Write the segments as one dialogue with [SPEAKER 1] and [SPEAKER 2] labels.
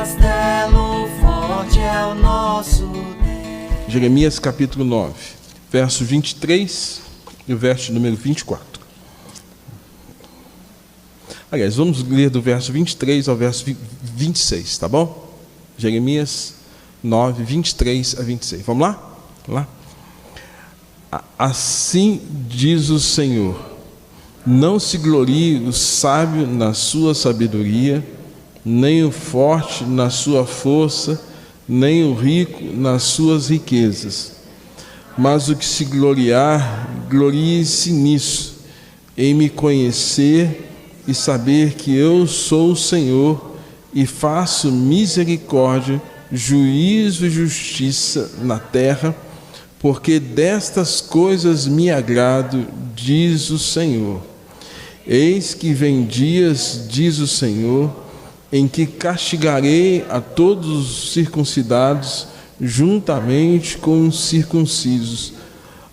[SPEAKER 1] castelo forte é o nosso Deus.
[SPEAKER 2] Jeremias capítulo 9, verso 23 e o verso número 24. Aliás, vamos ler do verso 23 ao verso 26, tá bom? Jeremias 9, 23 a 26. Vamos lá? Vamos lá? Assim diz o Senhor: não se glorie o sábio na sua sabedoria, nem o forte na sua força, nem o rico nas suas riquezas. Mas o que se gloriar, glorie-se nisso, em me conhecer e saber que eu sou o Senhor, e faço misericórdia, juízo e justiça na terra, porque destas coisas me agrado, diz o Senhor. Eis que vem dias, diz o Senhor, em que castigarei a todos os circuncidados, juntamente com os circuncisos,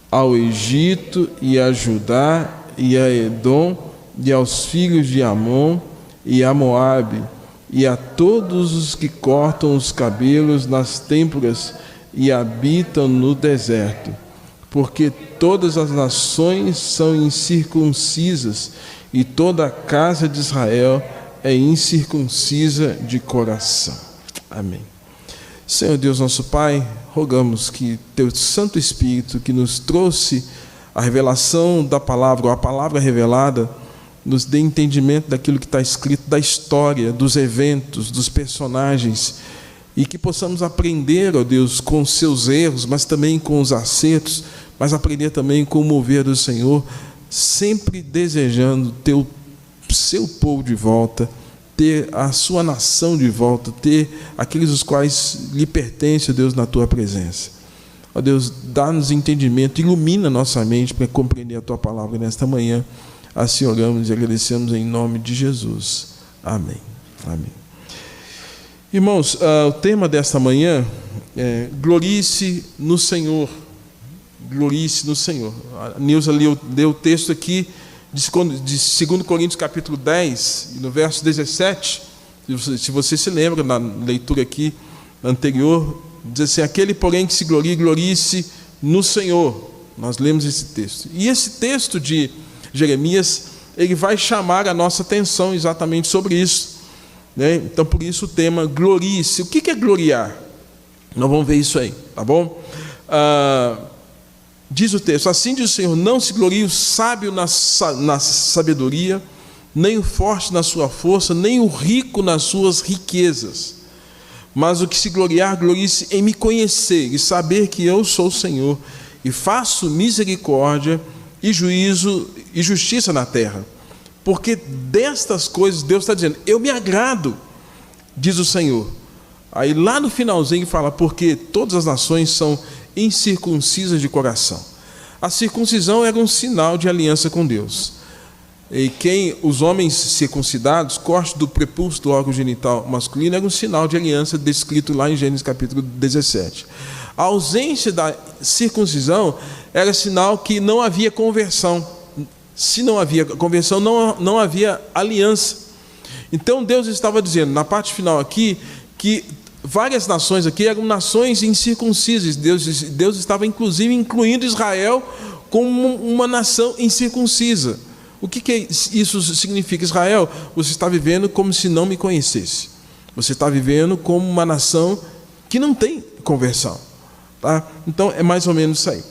[SPEAKER 2] ao Egito e a Judá e a Edom, e aos filhos de Amon e a Moabe, e a todos os que cortam os cabelos nas têmporas e habitam no deserto, porque todas as nações são incircuncisas, e toda a casa de Israel é incircuncisa de coração. Amém. Senhor Deus nosso Pai, rogamos que Teu Santo Espírito, que nos trouxe a revelação da palavra, ou a palavra revelada, nos dê entendimento daquilo que está escrito, da história, dos eventos, dos personagens, e que possamos aprender, ó Deus, com os seus erros, mas também com os acertos, mas aprender também com o mover do Senhor, sempre desejando ter o seu povo de volta, ter a sua nação de volta, ter aqueles os quais lhe pertence, ó Deus, na Tua presença. Ó Deus, dá-nos entendimento, ilumina nossa mente para compreender a Tua palavra nesta manhã. Assim oramos e agradecemos em nome de Jesus. Amém. Amém. Irmãos, o tema desta manhã é glorie-se no Senhor. Glorie-se no Senhor. A Nilza leu o texto aqui de 2 Coríntios capítulo 10, no verso 17. Se você se lembra, na leitura aqui anterior, diz assim: aquele, porém, que se glorie, glorie-se no Senhor. Nós lemos esse texto. E esse texto de Jeremias, ele vai chamar a nossa atenção exatamente sobre isso, né? Então, por isso o tema glorie-se. O que é gloriar? Nós vamos ver isso aí, tá bom? Diz o texto: assim diz o Senhor: não se glorie o sábio na sabedoria, nem o forte na sua força, nem o rico nas suas riquezas. Mas o que se gloriar, glorie-se em me conhecer e saber que eu sou o Senhor, e faço misericórdia e juízo e justiça na terra. Porque destas coisas, Deus está dizendo, eu me agrado, diz o Senhor. Aí lá no finalzinho fala, porque todas as nações são incircuncisas de coração. A circuncisão era um sinal de aliança com Deus. E os homens circuncidados, corte do prepúcio do órgão genital masculino, era um sinal de aliança descrito lá em Gênesis capítulo 17. A ausência da circuncisão era sinal que não havia conversão. Se não havia conversão, não havia aliança. Então Deus estava dizendo, na parte final aqui, que várias nações aqui eram nações incircuncisas. Deus estava inclusive incluindo Israel como uma nação incircuncisa. O que isso significa? Israel, você está vivendo como se não me conhecesse. Você está vivendo como uma nação que não tem conversão. Tá? Então é mais ou menos isso aí.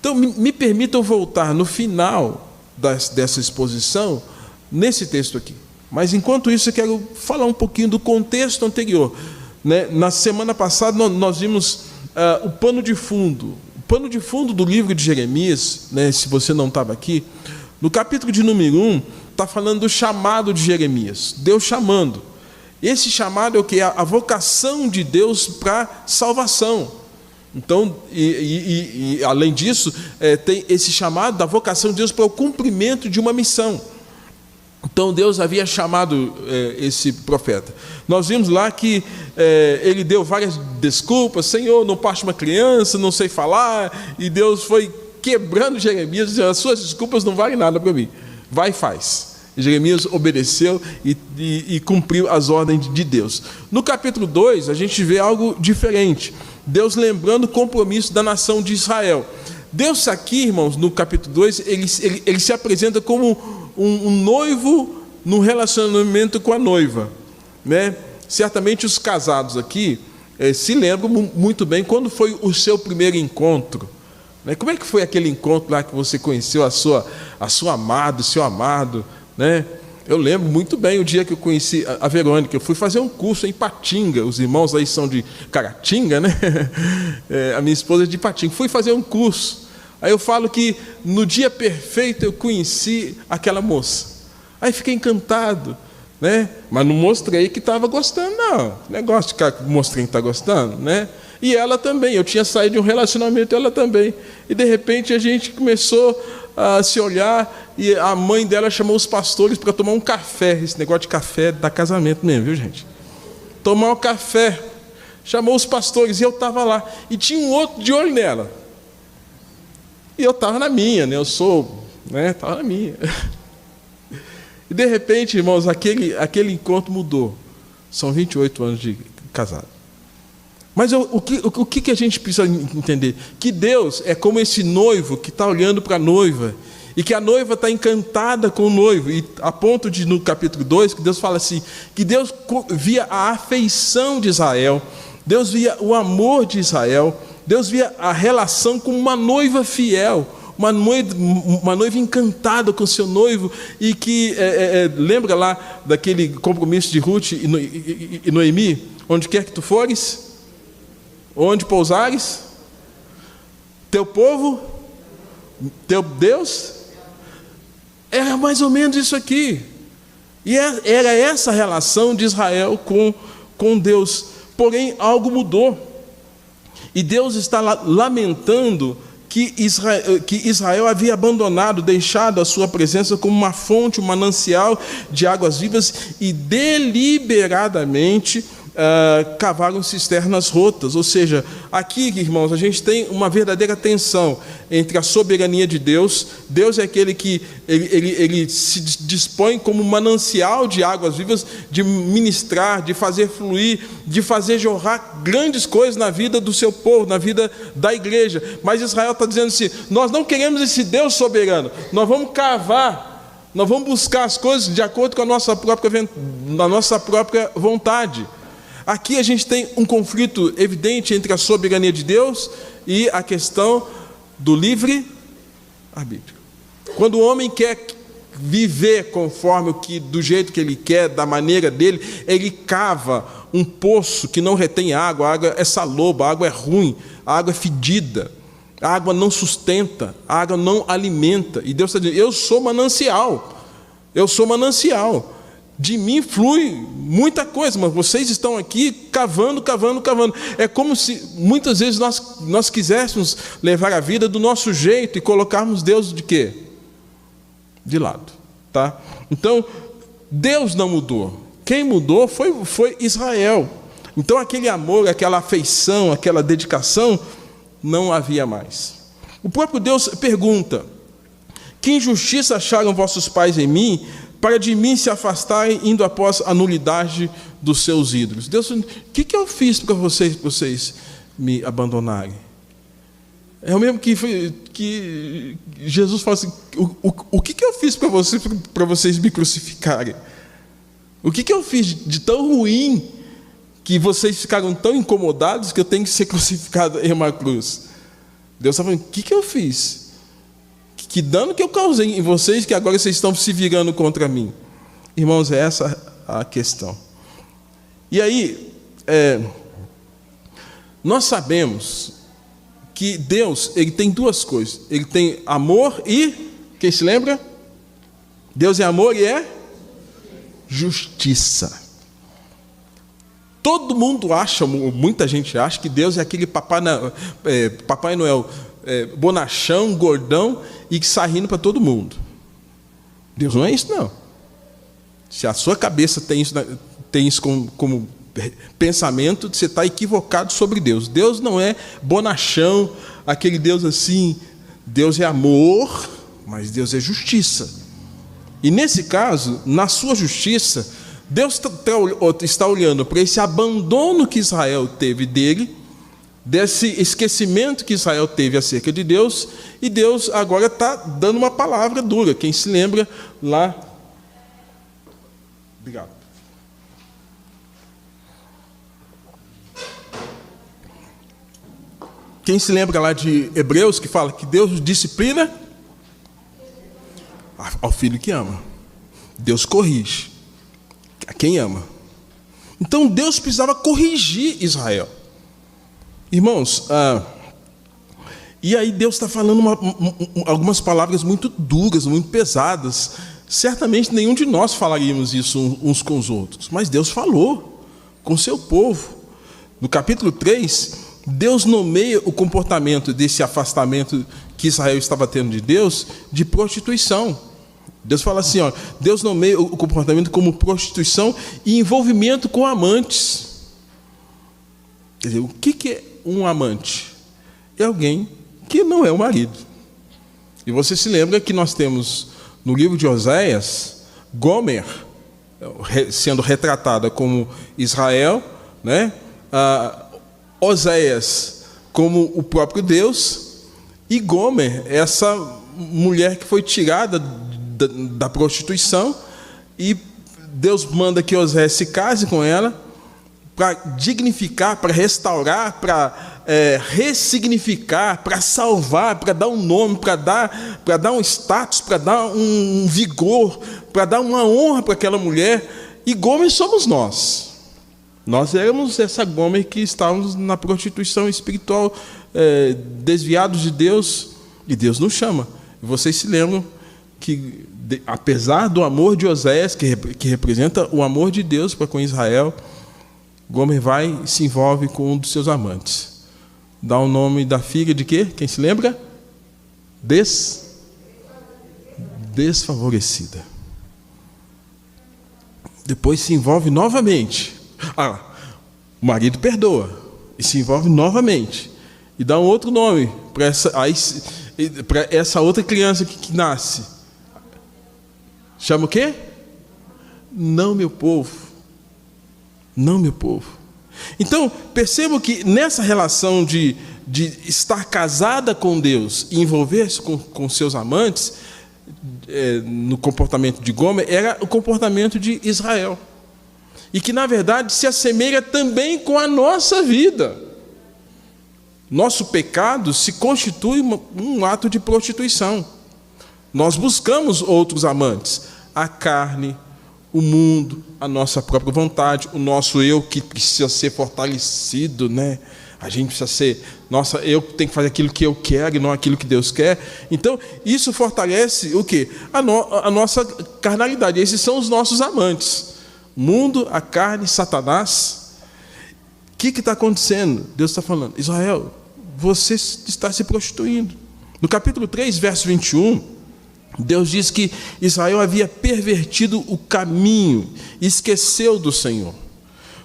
[SPEAKER 2] Então me permitam voltar no final dessa exposição nesse texto aqui. Mas enquanto isso eu quero falar um pouquinho do contexto anterior, né? Na semana passada nós vimos o pano de fundo. O pano de fundo do livro de Jeremias, né? Se você não estava aqui, no capítulo de número 1 está falando do chamado de Jeremias, Deus chamando. Esse chamado é o que? A vocação de Deus para salvação. Então, além disso, tem esse chamado da vocação de Deus para o cumprimento de uma missão. Então, Deus havia chamado esse profeta. Nós vimos lá que ele deu várias desculpas. Senhor, não parte uma criança, não sei falar. E Deus foi quebrando Jeremias, dizendo, as suas desculpas não valem nada para mim. Vai e faz. Jeremias obedeceu e cumpriu as ordens de Deus. No capítulo 2, a gente vê algo diferente. Deus lembrando o compromisso da nação de Israel. Deus aqui, irmãos, no capítulo 2, ele se apresenta como um noivo no relacionamento com a noiva, né? Certamente os casados aqui se lembram muito bem quando foi o seu primeiro encontro, né? Como é que foi aquele encontro lá que você conheceu a sua amada, o seu amado, né? Eu lembro muito bem o dia que eu conheci a Verônica. Eu fui fazer um curso em Ipatinga. Os irmãos aí são de Caratinga, né? A minha esposa é de Ipatinga. Fui fazer um curso. Aí eu falo que no dia perfeito eu conheci aquela moça. Aí fiquei encantado, né? Mas não mostrei que estava gostando, não. Negócio de ficar mostrando que está gostando, né? E ela também. Eu tinha saído de um relacionamento, ela também. E de repente a gente começou a se olhar, e a mãe dela chamou os pastores para tomar um café. Esse negócio de café dá casamento mesmo, viu, gente? Tomar um café. Chamou os pastores e eu estava lá. E tinha um outro de olho nela. E eu estava na minha, né? Eu sou, né? Estava na minha. E de repente, irmãos, aquele encontro mudou. São 28 anos de casado. Mas o que a gente precisa entender? Que Deus é como esse noivo que está olhando para a noiva, e que a noiva está encantada com o noivo, e a ponto de, no capítulo 2, que Deus fala assim, que Deus via a afeição de Israel, Deus via o amor de Israel, Deus via a relação com uma noiva fiel, uma noiva encantada com seu noivo, e que, lembra lá daquele compromisso de Ruth e Noemi, onde quer que tu fores, onde pousares, teu povo, teu Deus, era mais ou menos isso aqui. E era essa relação de Israel com Deus. Porém, algo mudou. E Deus está lamentando que Israel havia abandonado, deixado a sua presença como uma fonte, um manancial de águas vivas, e deliberadamente cavaram cisternas rotas. Ou seja, aqui, irmãos, a gente tem uma verdadeira tensão entre a soberania de Deus. Deus é aquele que ele se dispõe como manancial de águas vivas, de ministrar, de fazer fluir, de fazer jorrar grandes coisas na vida do seu povo, na vida da igreja. Mas Israel está dizendo assim: nós não queremos esse Deus soberano, nós vamos cavar, nós vamos buscar as coisas de acordo com a nossa própria vontade. Aqui a gente tem um conflito evidente entre a soberania de Deus e a questão do livre-arbítrio. Quando o homem quer viver do jeito que ele quer, da maneira dele, ele cava um poço que não retém água, a água é saloba, a água é ruim, a água é fedida, a água não sustenta, a água não alimenta. E Deus está dizendo: eu sou manancial, de mim flui muita coisa, mas vocês estão aqui cavando. É como se muitas vezes nós quiséssemos levar a vida do nosso jeito e colocarmos Deus de quê? De lado, tá? Então, Deus não mudou. Quem mudou foi Israel. Então, aquele amor, aquela afeição, aquela dedicação, não havia mais. O próprio Deus pergunta: que injustiça acharam vossos pais em mim, para de mim se afastarem, indo após a nulidade dos seus ídolos? Deus, o que eu fiz para vocês me abandonarem? É o mesmo que Jesus fala assim: o que eu fiz para vocês me crucificarem? O que eu fiz de tão ruim que vocês ficaram tão incomodados que eu tenho que ser crucificado em uma cruz? Deus está falando: o que eu fiz? Que dano que eu causei em vocês, que agora vocês estão se virando contra mim? Irmãos, é essa a questão. E aí, nós sabemos que Deus, ele tem duas coisas. Ele tem amor e, quem se lembra? Deus é amor e é justiça. Todo mundo acha, muita gente acha, que Deus é aquele Papai Noel, bonachão, gordão, e que sai rindo para todo mundo. Deus não é isso, não. Se a sua cabeça tem isso como pensamento, você está equivocado sobre Deus. Deus não é bonachão, aquele Deus assim. Deus é amor, mas Deus é justiça. E nesse caso, na sua justiça, Deus está olhando para esse abandono que Israel teve dele, desse esquecimento que Israel teve acerca de Deus, e Deus agora está dando uma palavra dura. Quem se lembra lá... Obrigado. Quem se lembra lá de Hebreus, que fala que Deus disciplina ao filho que ama. Deus corrige a quem ama. Então Deus precisava corrigir Israel. Irmãos, e aí Deus está falando algumas palavras muito duras, muito pesadas. Certamente nenhum de nós falaríamos isso uns com os outros, mas Deus falou com o seu povo. No capítulo 3, Deus nomeia o comportamento desse afastamento que Israel estava tendo de Deus de prostituição. Deus fala assim, ó, Deus nomeia o comportamento como prostituição e envolvimento com amantes. Quer dizer, o que é um amante? É alguém que não é o marido. E você se lembra que nós temos no livro de Oséias, Gomer sendo retratada como Israel, né? Oséias como o próprio Deus, e Gomer, essa mulher que foi tirada da prostituição, e Deus manda que Oséias se case com ela para dignificar, para restaurar, para ressignificar, para salvar, para dar um nome, para dar um status, para dar um vigor, para dar uma honra para aquela mulher. E Gomer somos nós. Nós éramos essa Gomer que estávamos na prostituição espiritual, desviados de Deus, e Deus nos chama. E vocês se lembram que, apesar do amor de Oséias, que representa o amor de Deus para com Israel, Gomer vai e se envolve com um dos seus amantes. Dá o nome da filha de quê? Quem se lembra? Desfavorecida. Depois se envolve novamente. O marido perdoa e se envolve novamente e dá um outro nome para essa outra criança que nasce. Chama o quê? Não meu povo. Não meu povo. Então percebo que nessa relação de estar casada com Deus e envolver-se com seus amantes, no comportamento de Gomer, era o comportamento de Israel. E que, na verdade, se assemelha também com a nossa vida. Nosso pecado se constitui um ato de prostituição. Nós buscamos outros amantes. A carne, o mundo, a nossa própria vontade, o nosso eu que precisa ser fortalecido, né? A gente precisa ser, eu tenho que fazer aquilo que eu quero e não aquilo que Deus quer. Então, isso fortalece o quê? A nossa carnalidade. Esses são os nossos amantes. Mundo, a carne, Satanás. O que está acontecendo? Deus está falando, Israel, você está se prostituindo. No capítulo 3, verso 21, Deus diz que Israel havia pervertido o caminho, esqueceu do Senhor.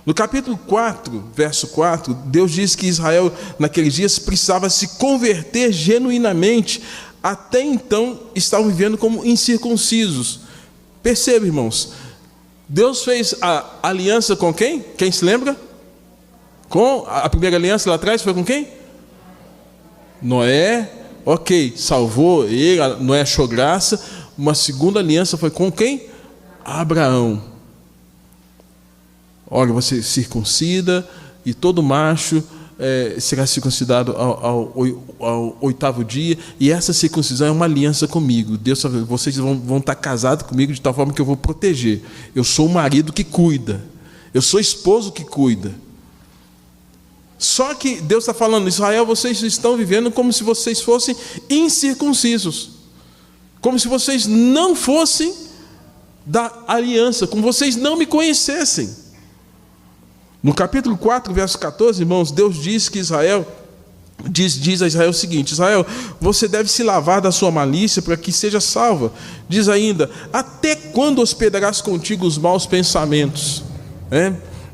[SPEAKER 2] No capítulo 4, verso 4, Deus diz que Israel, naqueles dias, precisava se converter genuinamente. Até então, estavam vivendo como incircuncisos. Perceba, irmãos, Deus fez a aliança com quem? Quem se lembra? Com a primeira aliança lá atrás foi com quem? Noé. Ok, salvou ele, Noé achou graça. Uma segunda aliança foi com quem? Abraão. Olha, você circuncida e todo macho será circuncidado ao 8º dia, e essa circuncisão é uma aliança comigo. Deus, vocês vão estar casados comigo de tal forma que eu vou proteger. Eu sou o marido que cuida, eu sou o esposo que cuida. Só que Deus está falando, Israel, vocês estão vivendo como se vocês fossem incircuncisos, como se vocês não fossem da aliança, como vocês não me conhecessem. No capítulo 4, verso 14, irmãos, Deus diz que Israel, diz a Israel o seguinte: Israel, você deve se lavar da sua malícia para que seja salva. Diz ainda, até quando hospedarás contigo os maus pensamentos?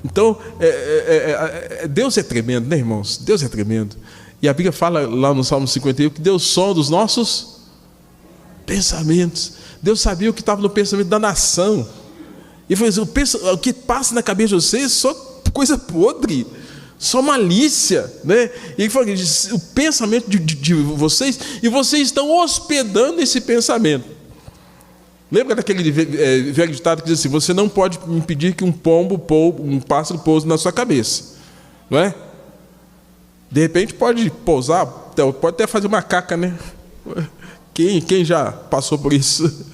[SPEAKER 2] Então, Deus é tremendo, né, irmãos? Deus é tremendo. E a Bíblia fala lá no Salmo 51 que Deus sonda os nossos pensamentos. Deus sabia o que estava no pensamento da nação. E falou assim, o que passa na cabeça de vocês é só coisa podre, só malícia, né? E ele falou, o pensamento de vocês, e vocês estão hospedando esse pensamento. Lembra daquele velho ditado que diz assim, você não pode impedir que um pássaro pouse na sua cabeça, não é? De repente pode pousar, pode até fazer uma caca, né? Quem já passou por isso?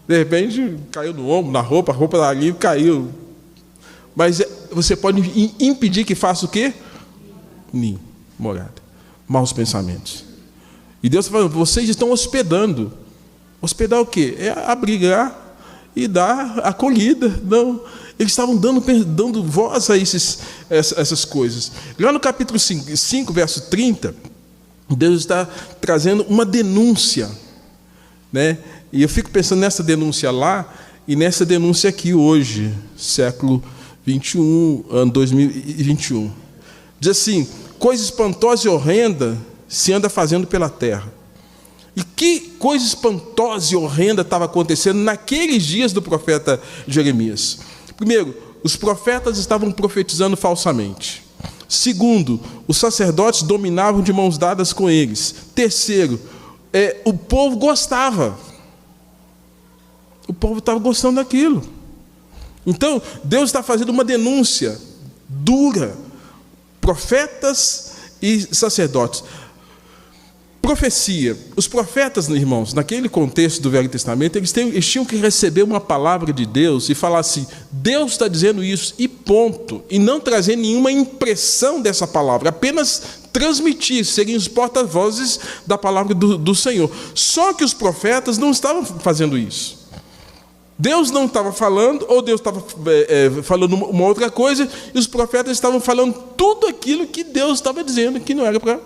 [SPEAKER 2] De repente caiu no ombro, na roupa, a roupa da ali caiu. Mas você pode impedir que faça o quê? Morada. Maus pensamentos. E Deus está falando, vocês estão hospedando. Hospedar o quê? É abrigar e dar acolhida. Não. Eles estavam dando voz a essas coisas. Lá no capítulo 5, verso 30, Deus está trazendo uma denúncia, né? E eu fico pensando nessa denúncia lá e nessa denúncia aqui hoje, século 21, ano 2021. Diz assim, coisa espantosa e horrenda se anda fazendo pela terra. E que coisa espantosa e horrenda estava acontecendo naqueles dias do profeta Jeremias. Primeiro, os profetas estavam profetizando falsamente. Segundo, os sacerdotes dominavam de mãos dadas com eles. Terceiro, o povo gostava. O povo estava gostando daquilo. Então, Deus está fazendo uma denúncia dura. Profetas e sacerdotes. Profecia. Os profetas, irmãos, naquele contexto do Velho Testamento, eles tinham que receber uma palavra de Deus e falar assim, Deus está dizendo isso, e ponto. E não trazer nenhuma impressão dessa palavra, apenas transmitir, serem os porta-vozes da palavra do Senhor. Só que os profetas não estavam fazendo isso. Deus não estava falando, ou Deus estava falando uma outra coisa, e os profetas estavam falando tudo aquilo que Deus estava dizendo, que não era para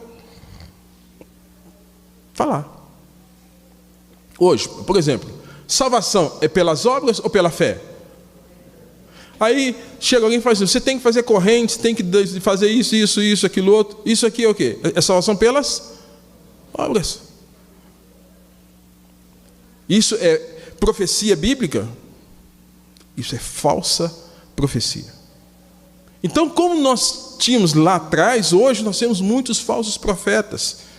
[SPEAKER 2] falar. Hoje, por exemplo, salvação é pelas obras ou pela fé? Aí chega alguém e fala assim, você tem que fazer correntes, tem que fazer isso, aquilo outro. Isso aqui é o quê? É salvação pelas obras. Isso é profecia bíblica? Isso é falsa profecia. Então, como nós tínhamos lá atrás, hoje nós temos muitos falsos profetas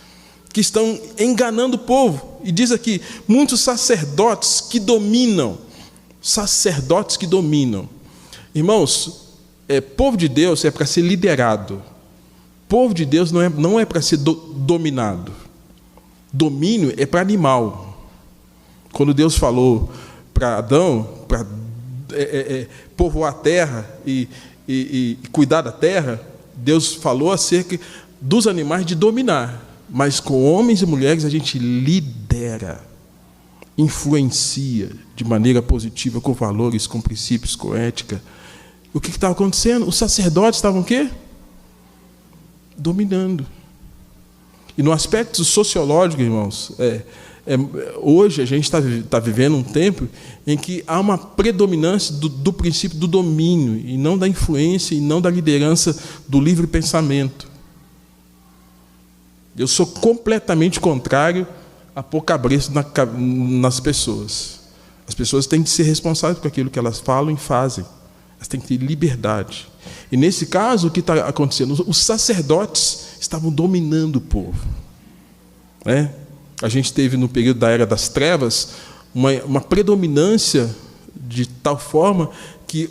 [SPEAKER 2] que estão enganando o povo. E diz aqui, muitos sacerdotes que dominam. Sacerdotes que dominam. Irmãos, povo de Deus é para ser liderado. Povo de Deus não é para ser dominado. Domínio é para animal. Quando Deus falou para Adão, para povoar a terra e cuidar da terra, Deus falou acerca dos animais de dominar. Mas com homens e mulheres a gente lidera, influencia de maneira positiva, com valores, com princípios, com ética. O que estava acontecendo? Os sacerdotes estavam o quê? Dominando. E no aspecto sociológico, irmãos, hoje a gente está vivendo um tempo em que há uma predominância do princípio do domínio, e não da influência, e não da liderança do livre pensamento. Eu sou completamente contrário a pôr cabresto nas pessoas. As pessoas têm que ser responsáveis por aquilo que elas falam e fazem. Elas têm que ter liberdade. E nesse caso, o que está acontecendo? Os sacerdotes estavam dominando o povo. A gente teve, no período da Era das Trevas, uma predominância de tal forma que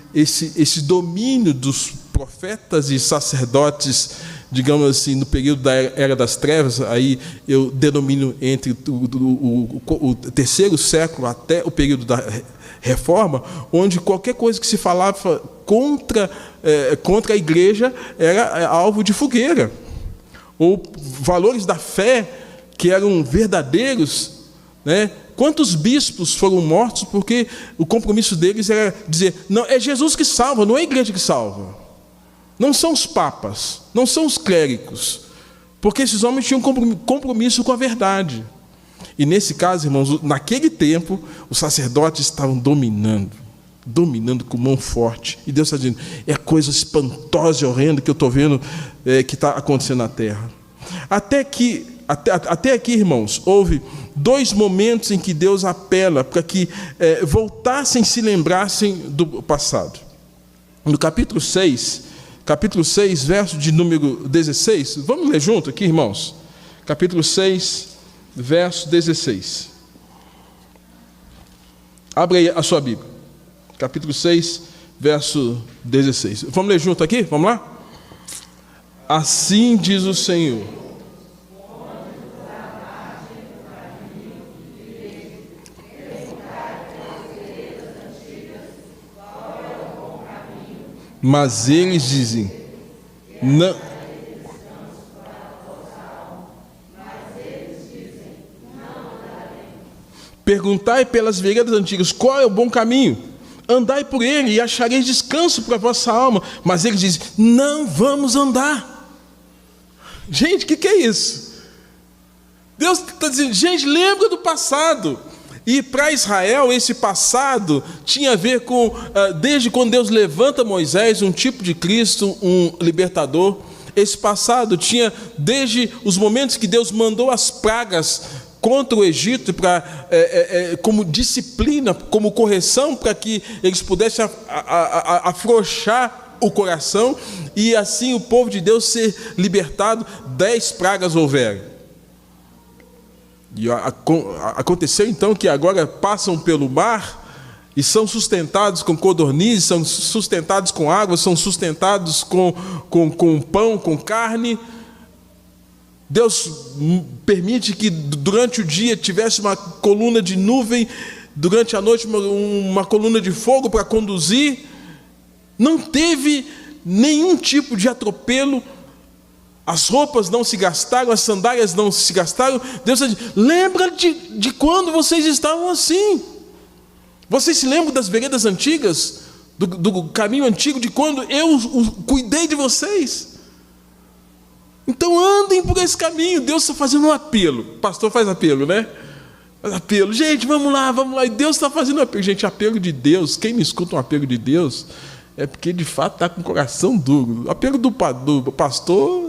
[SPEAKER 2] esse domínio dos profetas e sacerdotes, digamos assim, no período da Era das Trevas, aí eu denomino entre o terceiro século até o período da Reforma, onde qualquer coisa que se falava contra a igreja era alvo de fogueira, ou valores da fé que eram verdadeiros, né? Quantos bispos foram mortos porque o compromisso deles era dizer, não, é Jesus que salva, não é a igreja que salva. Não são os papas, não são os clérigos, porque esses homens tinham compromisso com a verdade. E nesse caso, irmãos, naquele tempo, os sacerdotes estavam dominando com mão forte. E Deus está dizendo, é coisa espantosa e horrenda que eu estou vendo que está acontecendo na terra. Até aqui, irmãos, houve dois momentos em que Deus apela para que voltassem, se lembrassem do passado. No capítulo 6, verso de número 16. Vamos ler junto aqui, irmãos? Capítulo 6, verso 16. Abre aí a sua Bíblia. Capítulo 6, verso 16. Vamos ler junto aqui? Vamos lá? Assim diz o Senhor: mas eles dizem, não. Perguntai pelas veredas antigas, qual é o bom caminho? Andai por ele e achareis descanso para a vossa alma. Mas eles dizem, não vamos andar. Gente, o que é isso? Deus está dizendo, gente, lembra do passado. E para Israel, esse passado tinha a ver com, desde quando Deus levanta Moisés, um tipo de Cristo, um libertador. Esse passado tinha, desde os momentos que Deus mandou as pragas contra o Egito, como disciplina, como correção, para que eles pudessem afrouxar o coração, e assim o povo de Deus ser libertado. 10 pragas houveram. E aconteceu então que agora passam pelo mar e são sustentados com codornizes, são sustentados com água, são sustentados com pão, com carne. Deus permite que durante o dia tivesse uma coluna de nuvem, durante a noite uma coluna de fogo para conduzir. Não teve nenhum tipo de atropelo. As roupas não se gastaram, as sandálias não se gastaram. Deus diz, lembra de quando vocês estavam assim. Vocês se lembram das veredas antigas, do caminho antigo, de quando eu cuidei de vocês? Então andem por esse caminho. Deus está fazendo um apelo. O pastor faz apelo, né? Faz apelo. Gente, vamos lá. E Deus está fazendo um apelo. Gente, apelo de Deus. Quem me escuta um apelo de Deus é porque de fato está com o coração duro. O apelo do pastor,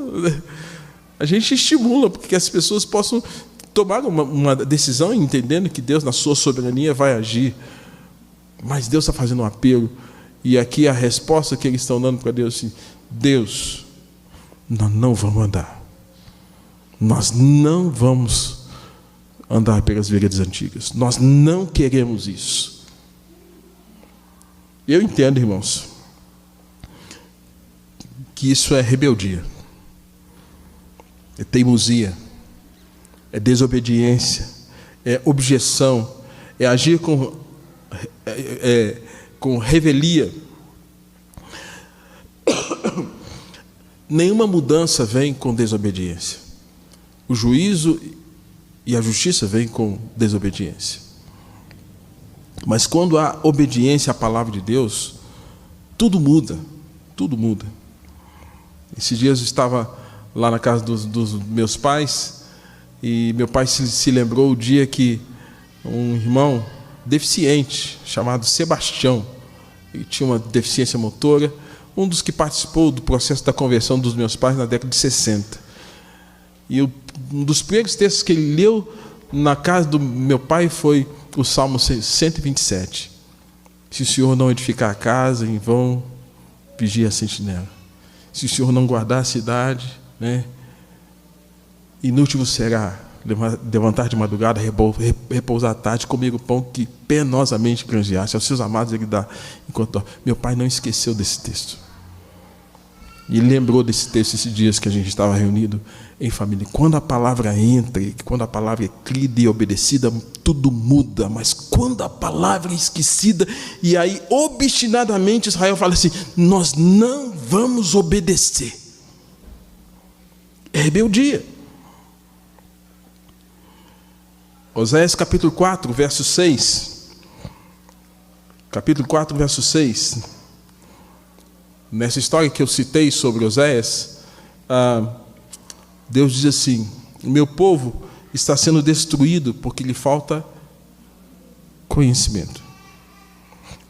[SPEAKER 2] a gente estimula, porque as pessoas possam tomar uma decisão entendendo que Deus, na sua soberania, vai agir. Mas Deus está fazendo um apelo. E aqui a resposta que eles estão dando para Deus assim: Deus, nós não vamos andar. Nós não vamos andar pelas veredas antigas. Nós não queremos isso. Eu entendo, irmãos, que isso é rebeldia, é teimosia, é desobediência, é objeção, é agir com revelia. Nenhuma mudança vem com desobediência. O juízo e a justiça vêm com desobediência. Mas quando há obediência à palavra de Deus, tudo muda, tudo muda. Esses dias eu estava lá na casa dos meus pais, e meu pai se lembrou o dia que um irmão deficiente, chamado Sebastião, ele tinha uma deficiência motora, um dos que participou do processo da conversão dos meus pais na década de 60. E um dos primeiros textos que ele leu na casa do meu pai foi o Salmo 127. Se o Senhor não edificar a casa, em vão vigia a sentinela. Se o Senhor não guardar a cidade, inútil será levantar de madrugada, repousar à tarde, comer o pão que penosamente granjeasse. Aos seus amados ele dá enquanto dorme. Meu pai não esqueceu desse texto. E lembrou desse texto esses dias que a gente estava reunido em família. Quando a palavra entra, quando a palavra é crida e obedecida, tudo muda. Mas quando a palavra é esquecida, e aí obstinadamente Israel fala assim: nós não vamos obedecer. É rebeldia. Oséias capítulo 4, verso 6. Capítulo 4, verso 6. Nessa história que eu citei sobre Oséias, Deus diz assim: o meu povo está sendo destruído porque lhe falta conhecimento,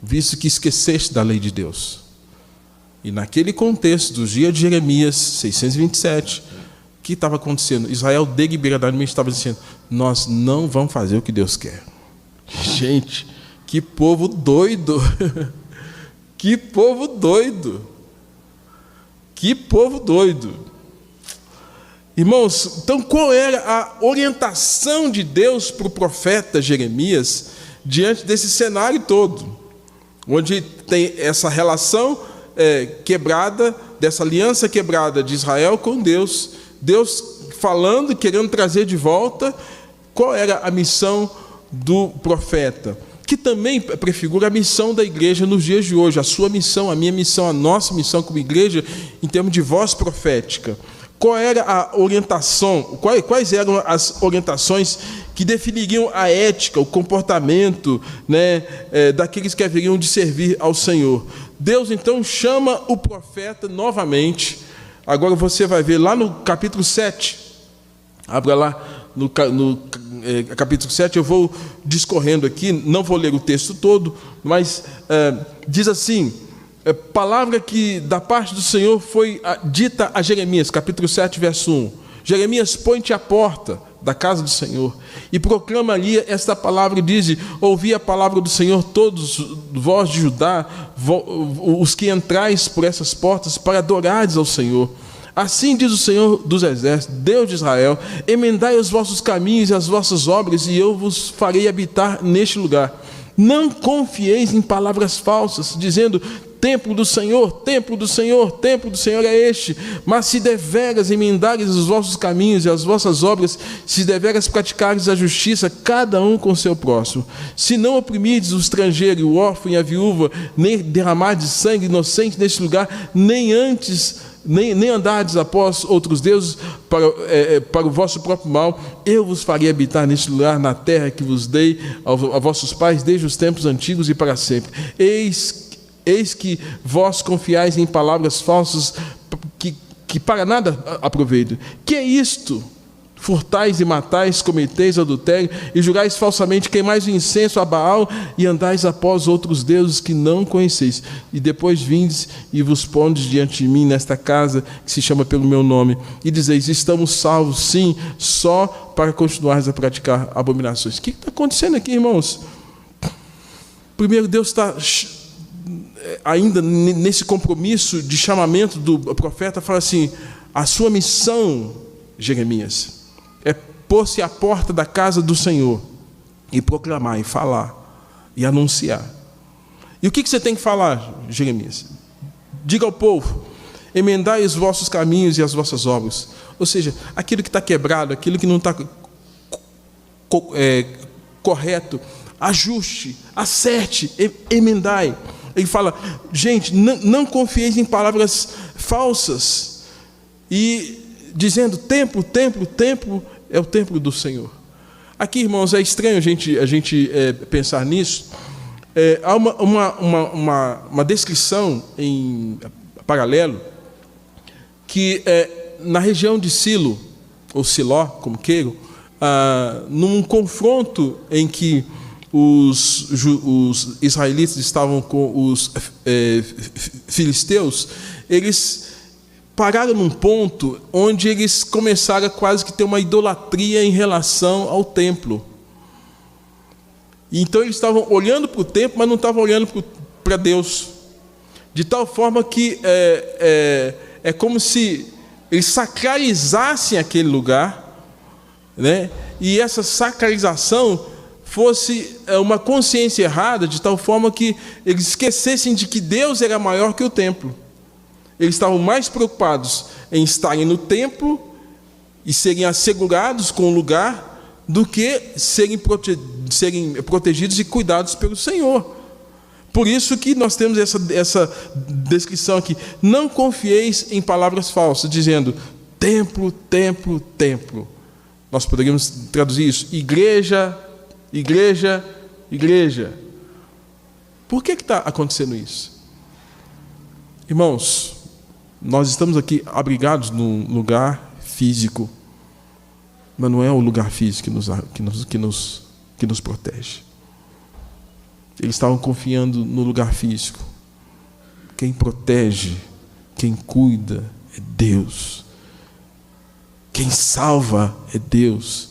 [SPEAKER 2] visto que esqueceste da lei de Deus. E naquele contexto dos dias de Jeremias 627, que estava acontecendo? Israel deliberadamente estava dizendo: nós não vamos fazer o que Deus quer. Gente, que povo doido! Que povo doido! Que povo doido! Irmãos, então qual era a orientação de Deus para o profeta Jeremias diante desse cenário todo? Onde tem essa relação quebrada, dessa aliança quebrada de Israel com Deus, Deus falando, querendo trazer de volta. Qual era a missão do profeta? Que também prefigura a missão da igreja nos dias de hoje, a sua missão, a minha missão, a nossa missão como igreja, em termos de voz profética. Qual era a orientação, quais eram as orientações que definiriam a ética, o comportamento, né, daqueles que haveriam de servir ao Senhor? Deus então chama o profeta novamente. Agora você vai ver lá no capítulo 7, abra lá no capítulo 7, eu vou discorrendo aqui, não vou ler o texto todo, mas diz assim: palavra que da parte do Senhor foi dita a Jeremias, capítulo 7, verso 1. Jeremias, põe-te à porta da casa do Senhor e proclama ali esta palavra, e diz: ouvi a palavra do Senhor, todos vós de Judá, os que entrais por essas portas para adorares ao Senhor. Assim diz o Senhor dos Exércitos, Deus de Israel: emendai os vossos caminhos e as vossas obras, e eu vos farei habitar neste lugar. Não confieis em palavras falsas, dizendo: templo do Senhor, templo do Senhor, templo do Senhor é este. Mas se deveras emendares os vossos caminhos e as vossas obras, se deveras praticares a justiça, cada um com seu próximo, se não oprimirdes o estrangeiro, o órfão e a viúva, nem derramardes sangue inocente neste lugar, nem andardes após outros deuses para o vosso próprio mal, eu vos farei habitar neste lugar, na terra que vos dei a vossos pais desde os tempos antigos e para sempre. Eis que vós confiais em palavras falsas que para nada aproveitam. Que é isto? Furtais e matais, cometeis adultério e jurais falsamente, queimais o incenso a Baal e andais após outros deuses que não conheceis. E depois vindes e vos pondes diante de mim nesta casa que se chama pelo meu nome e dizeis: estamos salvos, sim, só para continuares a praticar abominações. O que está acontecendo aqui, irmãos? Primeiro, Deus está ainda nesse compromisso de chamamento do profeta, fala assim: a sua missão, Jeremias, é pôr-se à porta da casa do Senhor e proclamar, e falar, e anunciar. E o que você tem que falar, Jeremias? Diga ao povo: emendai os vossos caminhos e as vossas obras. Ou seja, aquilo que está quebrado, aquilo que não está correto, ajuste, acerte, emendai. Ele fala: gente, não confieis em palavras falsas, e dizendo: templo, templo, templo é o templo do Senhor. Aqui, irmãos, é estranho a gente pensar nisso. Há uma descrição em paralelo que na região de Silo, ou Siló, como queiram, num confronto em que os israelitas estavam com os filisteus, eles pararam num ponto onde eles começaram a quase que ter uma idolatria em relação ao templo. E então eles estavam olhando para o templo, mas não estavam olhando para Deus, de tal forma que é como se eles sacralizassem aquele lugar, né? E essa sacralização fosse uma consciência errada, de tal forma que eles esquecessem de que Deus era maior que o templo. Eles estavam mais preocupados em estarem no templo e serem assegurados com o lugar do que serem protegidos e cuidados pelo Senhor. Por isso que nós temos essa descrição aqui: não confieis em palavras falsas, dizendo templo, templo, templo. Nós poderíamos traduzir isso: igreja, igreja, igreja. Por que está acontecendo isso? Irmãos, nós estamos aqui abrigados num lugar físico, mas não é o lugar físico que nos protege. Eles estavam confiando no lugar físico. Quem protege, quem cuida é Deus. Quem salva é Deus.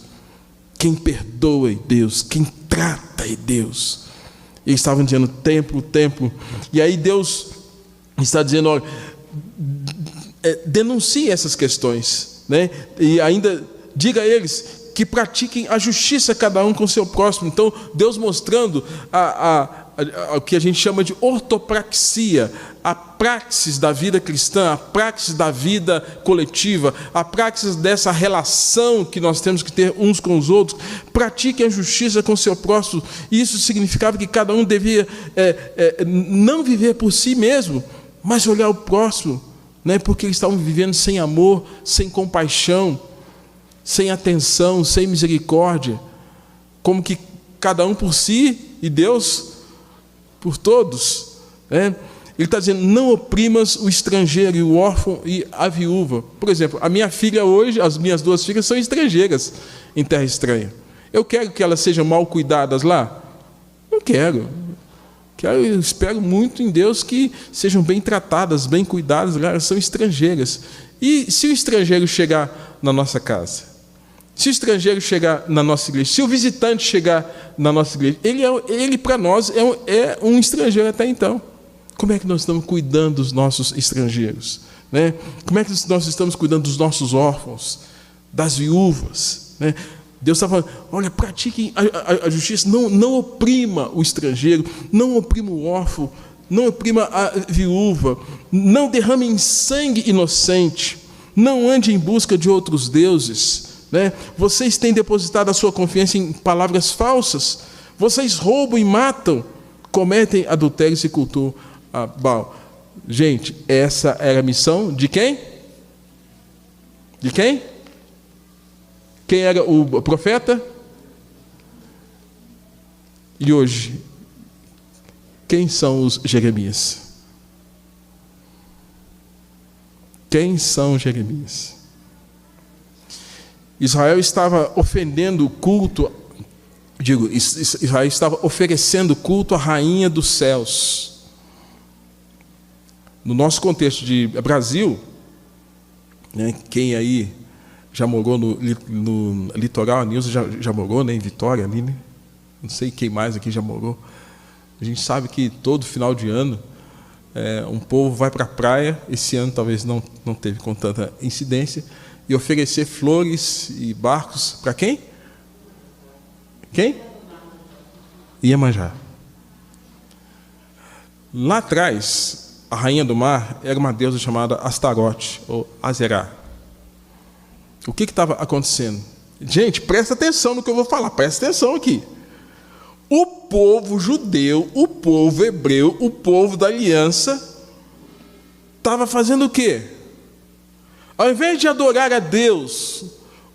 [SPEAKER 2] Quem perdoa é Deus. Quem trata é Deus. Eles estavam dizendo templo, templo. E aí Deus está dizendo, olha, denuncie essas questões, né? E ainda diga a eles que pratiquem a justiça cada um com o seu próximo. Então Deus mostrando o que a gente chama de ortopraxia, a praxis da vida cristã, a praxis da vida coletiva, a praxis dessa relação que nós temos que ter uns com os outros. Pratiquem a justiça com o seu próximo. Isso significava que cada um devia não viver por si mesmo, mas olhar o próximo, né? Porque eles estavam vivendo sem amor, sem compaixão, sem atenção, sem misericórdia, como que cada um por si e Deus por todos, né? Ele está dizendo, não oprimas o estrangeiro e o órfão e a viúva. Por exemplo, a minha filha hoje, as minhas 2 filhas são estrangeiras em terra estranha. Eu quero que elas sejam mal cuidadas lá? Não quero. Eu espero muito em Deus que sejam bem tratadas, bem cuidadas, elas são estrangeiras. E se o estrangeiro chegar na nossa casa? Se o estrangeiro chegar na nossa igreja? Se o visitante chegar na nossa igreja? Ele para nós é um estrangeiro até então. Como é que nós estamos cuidando dos nossos estrangeiros, né? Como é que nós estamos cuidando dos nossos órfãos, das viúvas, né? Deus está falando, olha, pratiquem a justiça, não oprima o estrangeiro, não oprima o órfão, não oprima a viúva, não derramem sangue inocente, não ande em busca de outros deuses, né? Vocês têm depositado a sua confiança em palavras falsas, vocês roubam e matam, cometem adultério e se cultuam a Baal. Gente, essa era a missão de quem? De quem? Quem era o profeta? E hoje, quem são os Jeremias? Quem são Jeremias? Israel estava ofendendo o culto, Israel estava oferecendo culto à rainha dos céus. No nosso contexto de Brasil, né, quem aí já morou no litoral, a Nilza já morou, né, em Vitória, ali, né? Não sei quem mais aqui já morou. A gente sabe que todo final de ano um povo vai para a praia, esse ano talvez não teve com tanta incidência, e oferecer flores e barcos para quem? Quem? Iemanjá. Lá atrás, a rainha do mar era uma deusa chamada Astarote, ou Azerá. O que estava acontecendo? Gente, presta atenção no que eu vou falar, presta atenção aqui. O povo judeu, o povo hebreu, o povo da aliança, estava fazendo o quê? Ao invés de adorar a Deus,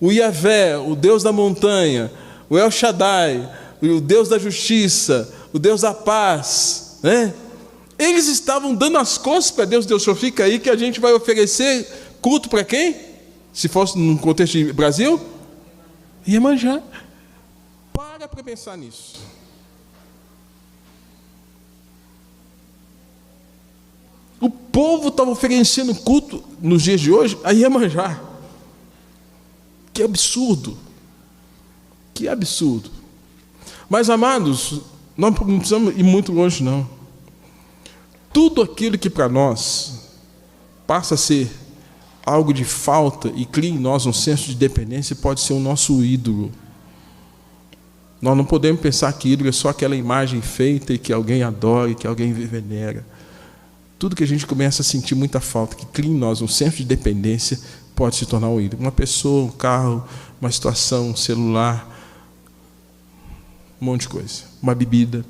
[SPEAKER 2] o Yahvé, o Deus da montanha, o El Shaddai, o Deus da justiça, o Deus da paz, né? Eles estavam dando as costas para Deus. Deus, só fica aí que a gente vai oferecer culto para quem? Se fosse no contexto de Brasil, Iemanjá. Para pensar nisso. O povo estava oferecendo culto nos dias de hoje a Iemanjá. Que absurdo. Que absurdo. Mas, amados, nós não precisamos ir muito longe, não. Tudo aquilo que para nós passa a ser algo de falta e cria em nós um senso de dependência pode ser o nosso ídolo. Nós não podemos pensar que ídolo é só aquela imagem feita e que alguém adora e que alguém venera. Tudo que a gente começa a sentir muita falta, que cria em nós um senso de dependência, pode se tornar um ídolo. Uma pessoa, um carro, uma situação, um celular, um monte de coisa. Uma bebida,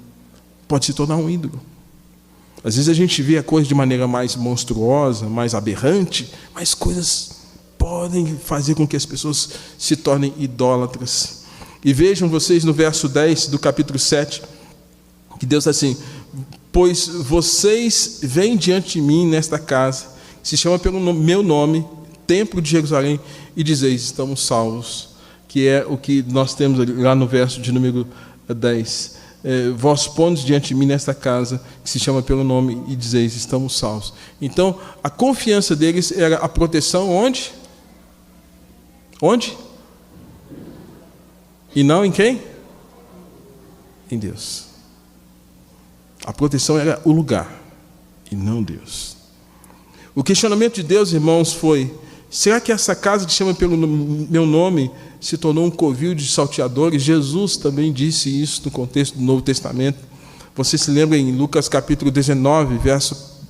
[SPEAKER 2] pode se tornar um ídolo. Às vezes a gente vê a coisa de maneira mais monstruosa, mais aberrante, mas coisas podem fazer com que as pessoas se tornem idólatras. E vejam vocês no verso 10 do capítulo 7, que Deus está assim, pois vocês vêm diante de mim nesta casa, que se chama pelo meu nome, Templo de Jerusalém, e dizeis, estamos salvos, que é o que nós temos lá no verso de número 10. Vós pondes diante de mim nesta casa, que se chama pelo nome, e dizeis, estamos salvos. Então, a confiança deles era a proteção onde? Onde? E não em quem? Em Deus. A proteção era o lugar e não Deus. O questionamento de Deus, irmãos, foi: será que essa casa que chama pelo meu nome se tornou um covil de salteadores? Jesus também disse isso no contexto do Novo Testamento. Você se lembra em Lucas capítulo 19, verso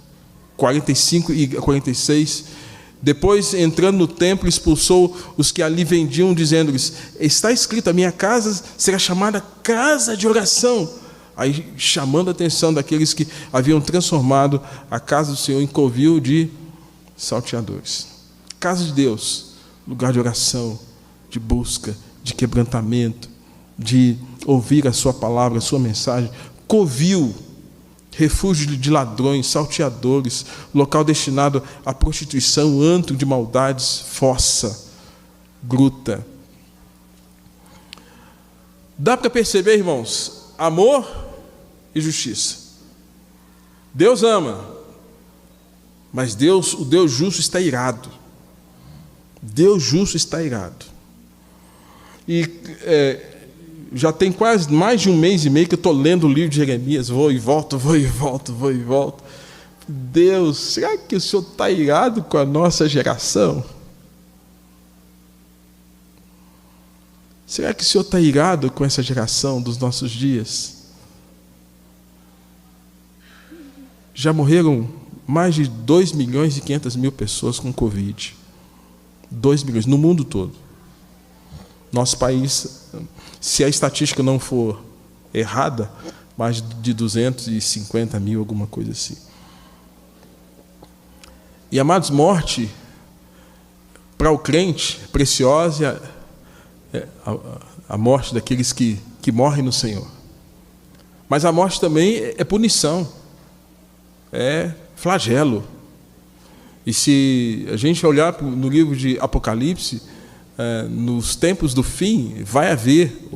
[SPEAKER 2] 45 e 46? Depois, entrando no templo, expulsou os que ali vendiam, dizendo-lhes: está escrito, a minha casa será chamada casa de oração. Aí, chamando a atenção daqueles que haviam transformado a casa do Senhor em covil de salteadores. Casa de Deus, lugar de oração, de busca, de quebrantamento, de ouvir a sua palavra, a sua mensagem. Covil, refúgio de ladrões, salteadores, local destinado à prostituição, antro de maldades, fossa, gruta. Dá para perceber, irmãos, amor e justiça. Deus ama, mas Deus, o Deus justo, está irado. Deus justo está irado. E já tem quase mais de um mês e meio que eu estou lendo o livro de Jeremias, vou e volto. Deus, será que o Senhor está irado com a nossa geração? Será que o Senhor está irado com essa geração dos nossos dias? Já morreram mais de 2.500.000 pessoas com Covid. 2 milhões, no mundo todo. Nosso país, se a estatística não for errada, mais de 250 mil, alguma coisa assim. E, amados, morte, para o crente, preciosa é a morte daqueles que morrem no Senhor. Mas a morte também é punição, é flagelo. E se a gente olhar no livro de Apocalipse, nos tempos do fim, vai haver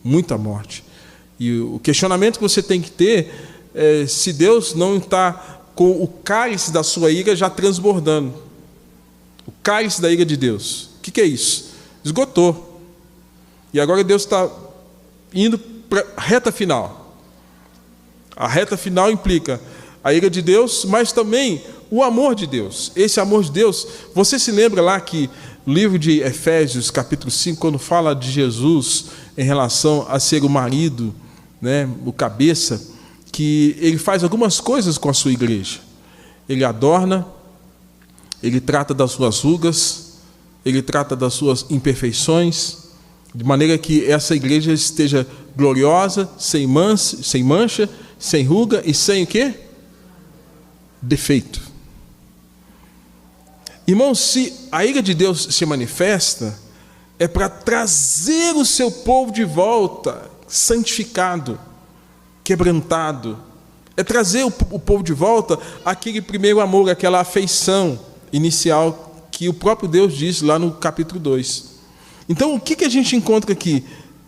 [SPEAKER 2] muita morte. E o questionamento que você tem que ter é se Deus não está com o cálice da sua ira já transbordando. O cálice da ira de Deus. O que é isso? Esgotou. E agora Deus está indo para a reta final. A reta final implica a ira de Deus, mas também o amor de Deus. Esse amor de Deus, você se lembra lá que no livro de Efésios, capítulo 5, quando fala de Jesus em relação a ser o marido, né, o cabeça, que ele faz algumas coisas com a sua igreja. Ele adorna, ele trata das suas rugas, ele trata das suas imperfeições, de maneira que essa igreja esteja gloriosa, sem mancha, sem ruga e sem o quê? Defeito. Irmãos, se a ira de Deus se manifesta, é para trazer o seu povo de volta, santificado, quebrantado. É trazer o povo de volta aquele primeiro amor, aquela afeição inicial que o próprio Deus diz lá no capítulo 2. Então, o que a gente encontra aqui?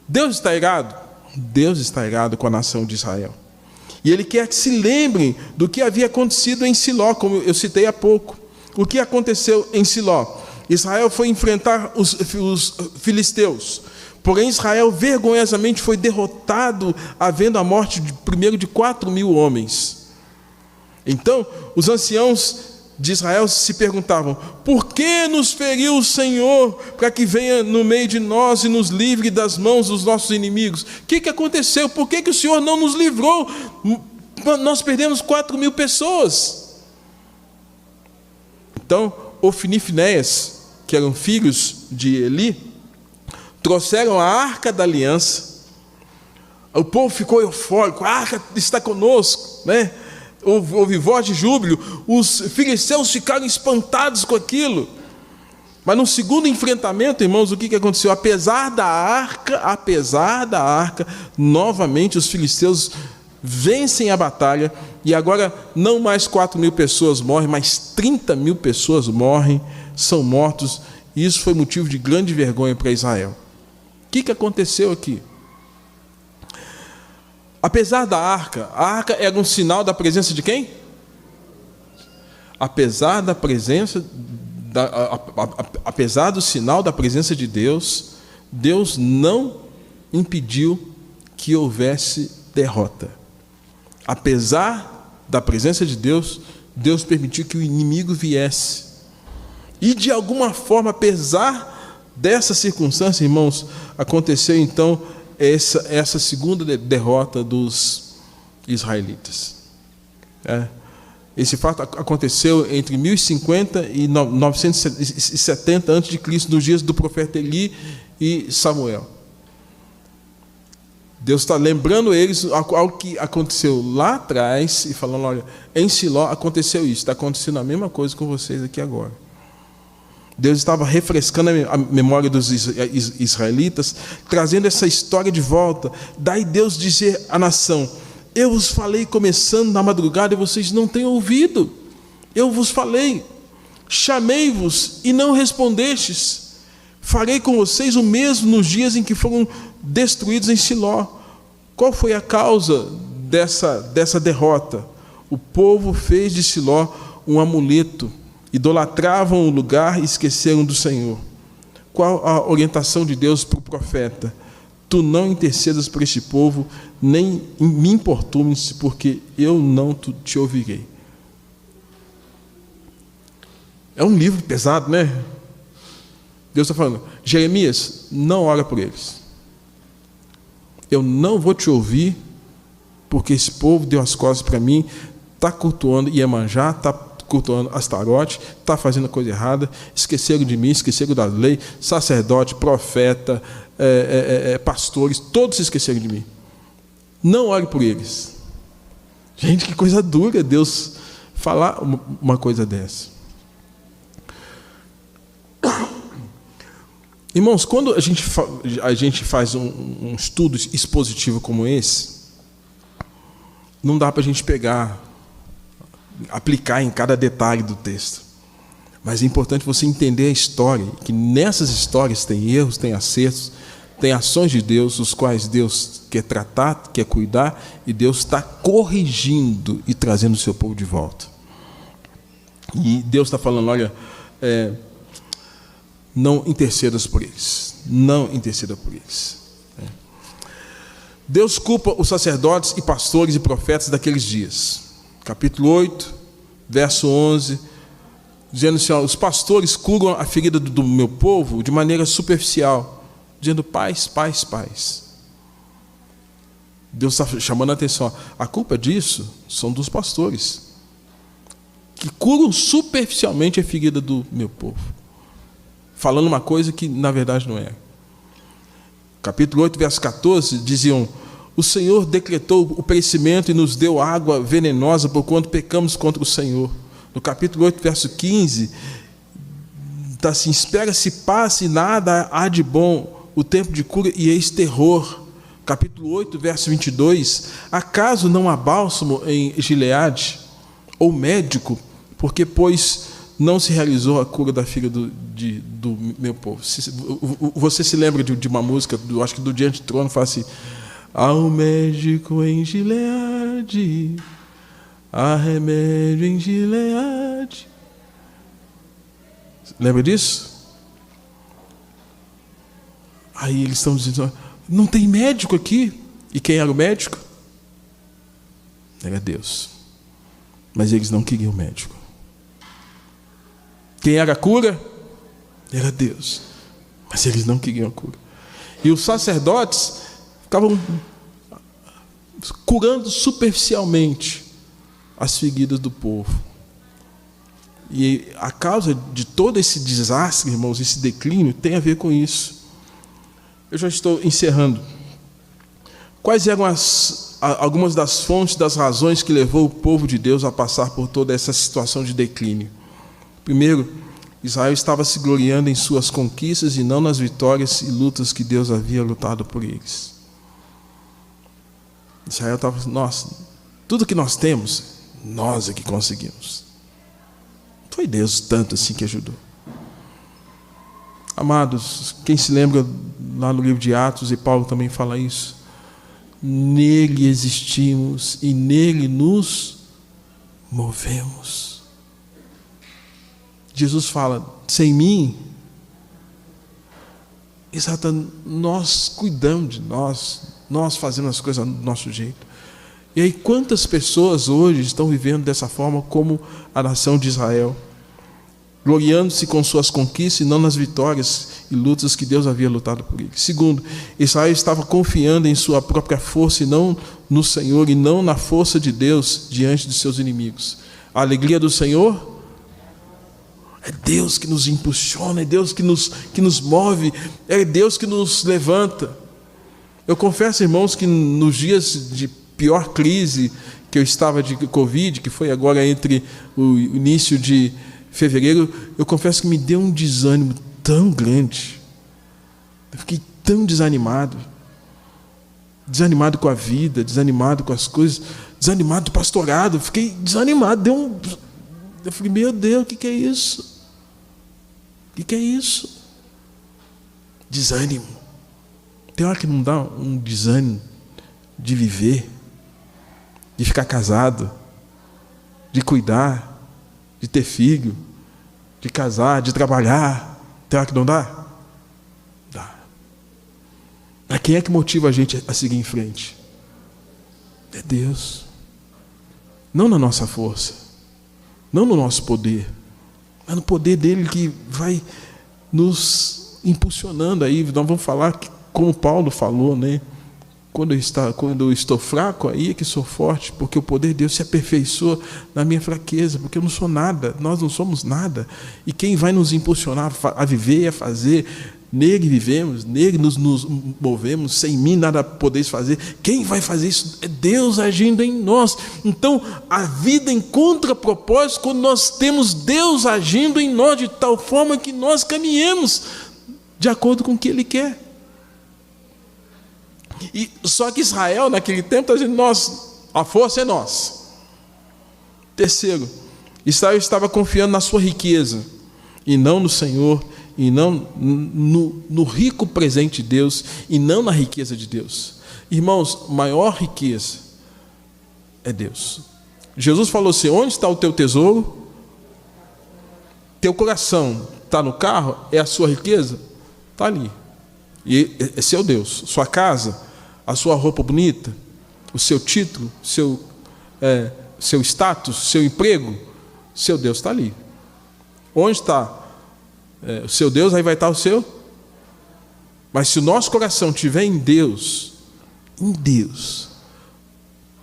[SPEAKER 2] Deus está irado? Deus está irado com a nação de Israel. E Ele quer que se lembrem do que havia acontecido em Siló, como eu citei há pouco. O que aconteceu em Siló? Israel foi enfrentar os filisteus. Porém, Israel vergonhosamente foi derrotado, havendo a morte primeiro de 4.000 homens. Então, os anciãos de Israel se perguntavam: por que nos feriu o Senhor para que venha no meio de nós e nos livre das mãos dos nossos inimigos? O que aconteceu? Por que o Senhor não nos livrou? Nós perdemos 4.000 pessoas. Então, Ofni e Finéias, que eram filhos de Eli, trouxeram a arca da aliança. O povo ficou eufórico: a arca está conosco, né? Houve voz de júbilo. Os filisteus ficaram espantados com aquilo. Mas no segundo enfrentamento, irmãos, o que aconteceu? Apesar da arca, novamente os filisteus vencem a batalha, e agora não mais 4.000 pessoas morrem, mas 30.000 pessoas morrem, são mortos, e isso foi motivo de grande vergonha para Israel. O que aconteceu aqui? Apesar da arca, a arca era um sinal da presença de quem? Apesar da presença apesar do sinal da presença de Deus, Deus não impediu que houvesse derrota. Apesar da presença de Deus, Deus permitiu que o inimigo viesse. E de alguma forma, apesar dessa circunstância, irmãos, aconteceu então essa segunda derrota dos israelitas. Esse fato aconteceu entre 1050 e 970 a.C., nos dias do profeta Eli e Samuel. Deus está lembrando eles algo que aconteceu lá atrás e falando: olha, em Siló aconteceu isso, está acontecendo a mesma coisa com vocês aqui agora. Deus estava refrescando a memória dos israelitas, trazendo essa história de volta. Daí Deus dizer à nação: eu vos falei começando na madrugada e vocês não têm ouvido. Eu vos falei, chamei-vos e não respondestes. Farei com vocês o mesmo nos dias em que foram destruídos em Siló. Qual foi a causa dessa derrota? O povo fez de Siló um amuleto, idolatravam o lugar e esqueceram do Senhor. Qual a orientação de Deus para o profeta? Tu não intercedas por este povo, nem me importunes, porque eu não te ouvirei. É um livro pesado, né? Deus está falando: Jeremias, não ora por eles. Eu não vou te ouvir, porque esse povo deu as costas para mim, está cultuando Iemanjá, está cultuando Astarote, está fazendo a coisa errada, esqueceram de mim, esqueceram da lei, sacerdote, profeta, pastores, todos se esqueceram de mim. Não ore por eles. Gente, que coisa dura Deus falar uma coisa dessa. Irmãos, quando a gente faz um estudo expositivo como esse, não dá para a gente aplicar em cada detalhe do texto. Mas é importante você entender a história, que nessas histórias tem erros, tem acertos, tem ações de Deus, os quais Deus quer tratar, quer cuidar, e Deus está corrigindo e trazendo o seu povo de volta. E Deus está falando: olha, não intercedas por eles. Não interceda por eles. Deus culpa os sacerdotes e pastores e profetas daqueles dias. Capítulo 8, verso 11, dizendo assim: ó, os pastores curam a ferida do meu povo de maneira superficial, dizendo paz, paz, paz. Deus está chamando a atenção: a culpa disso são dos pastores, que curam superficialmente a ferida do meu povo, falando uma coisa que na verdade não é. Capítulo 8, verso 14, diziam: o Senhor decretou o perecimento e nos deu água venenosa, porquanto pecamos contra o Senhor. No capítulo 8, verso 15, está assim: espera-se paz e nada há de bom, o tempo de cura e eis terror. Capítulo 8, verso 22, acaso não há bálsamo em Gileade, ou médico, porque pois não se realizou a cura da filha do meu povo. Você se lembra de uma música, acho que do Diante do Trono, fala assim: há um médico em Gileade, há remédio em Gileade. Lembra disso? Aí eles estão dizendo: não tem médico aqui. E quem era o médico? Era Deus. Mas eles não queriam médico. Quem era a cura? Era Deus. Mas eles não queriam a cura. E os sacerdotes ficavam curando superficialmente as feridas do povo. E a causa de todo esse desastre, irmãos, esse declínio, tem a ver com isso. Eu já estou encerrando. Quais eram algumas das fontes, das razões que levou o povo de Deus a passar por toda essa situação de declínio? Primeiro, Israel estava se gloriando em suas conquistas e não nas vitórias e lutas que Deus havia lutado por eles. Israel estava: nossa, tudo que nós temos, nós é que conseguimos. Não foi Deus tanto assim que ajudou. Amados, quem se lembra lá no livro de Atos, e Paulo também fala isso: nele existimos e nele nos movemos. Jesus fala: sem mim, exato, nós cuidamos de nós fazemos as coisas do nosso jeito. E aí, quantas pessoas hoje estão vivendo dessa forma, como a nação de Israel, gloriando-se com suas conquistas e não nas vitórias e lutas que Deus havia lutado por eles. Segundo, Israel estava confiando em sua própria força e não no Senhor, e não na força de Deus diante de seus inimigos. A alegria do Senhor é Deus que nos impulsiona, é Deus que nos move, é Deus que nos levanta. Eu confesso, irmãos, que nos dias de pior crise que eu estava de Covid, que foi agora entre o início de fevereiro, eu confesso que me deu um desânimo tão grande. Eu fiquei tão desanimado com a vida, desanimado com as coisas, desanimado do pastorado, fiquei desanimado, eu falei: meu Deus, o que é isso? O que é isso? Desânimo. Tem hora que não dá um desânimo de viver, de ficar casado, de cuidar, de ter filho, de casar, de trabalhar. Tem hora que não dá? Dá. Mas quem é que motiva a gente a seguir em frente? É Deus. Não na nossa força, não no nosso poder, mas no poder dele, que vai nos impulsionando. Aí nós vamos falar que, como Paulo falou, né? Quando eu estou fraco, aí é que sou forte, porque o poder de Deus se aperfeiçoa na minha fraqueza, porque eu não sou nada, nós não somos nada. E quem vai nos impulsionar a viver e a fazer? Nele vivemos, nele nos movemos, sem mim nada podeis fazer. Quem vai fazer isso? É Deus agindo em nós. Então, a vida encontra propósito quando nós temos Deus agindo em nós, de tal forma que nós caminhemos de acordo com o que Ele quer. E só que Israel, naquele tempo, está dizendo: a força é nossa. Terceiro, Israel estava confiando na sua riqueza, e não no Senhor, e não no rico presente de Deus, e não na riqueza de Deus. Irmãos, maior riqueza é Deus. Jesus falou assim: onde está o teu tesouro? Teu coração está no carro? É a sua riqueza? Está ali. E é seu Deus. Sua casa, a sua roupa bonita, o seu título, seu status, seu emprego, seu Deus está ali. Onde está o seu Deus, aí vai estar o seu. Mas se o nosso coração estiver em Deus,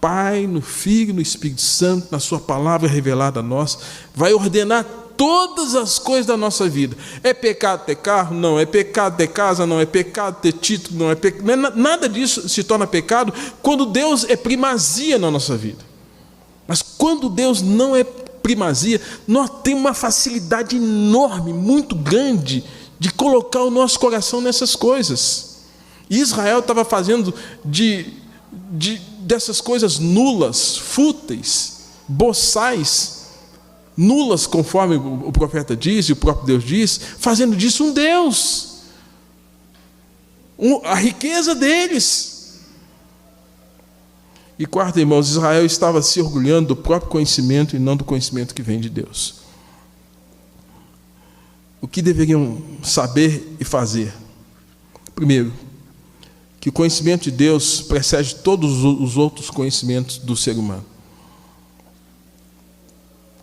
[SPEAKER 2] Pai, no Filho, no Espírito Santo, na sua palavra revelada a nós, vai ordenar todas as coisas da nossa vida. É pecado ter carro? Não. É pecado ter casa? Não. É pecado ter título? Não. Nada disso se torna pecado quando Deus é primazia na nossa vida. Mas quando Deus não é primazia, nós temos uma facilidade enorme, muito grande, de colocar o nosso coração nessas coisas. E Israel estava fazendo dessas coisas nulas, fúteis, boçais, nulas, conforme o profeta diz e o próprio Deus diz, fazendo disso um Deus, a riqueza deles. E quarto, irmãos, Israel estava se orgulhando do próprio conhecimento e não do conhecimento que vem de Deus. O que deveriam saber e fazer? Primeiro, que o conhecimento de Deus precede todos os outros conhecimentos do ser humano.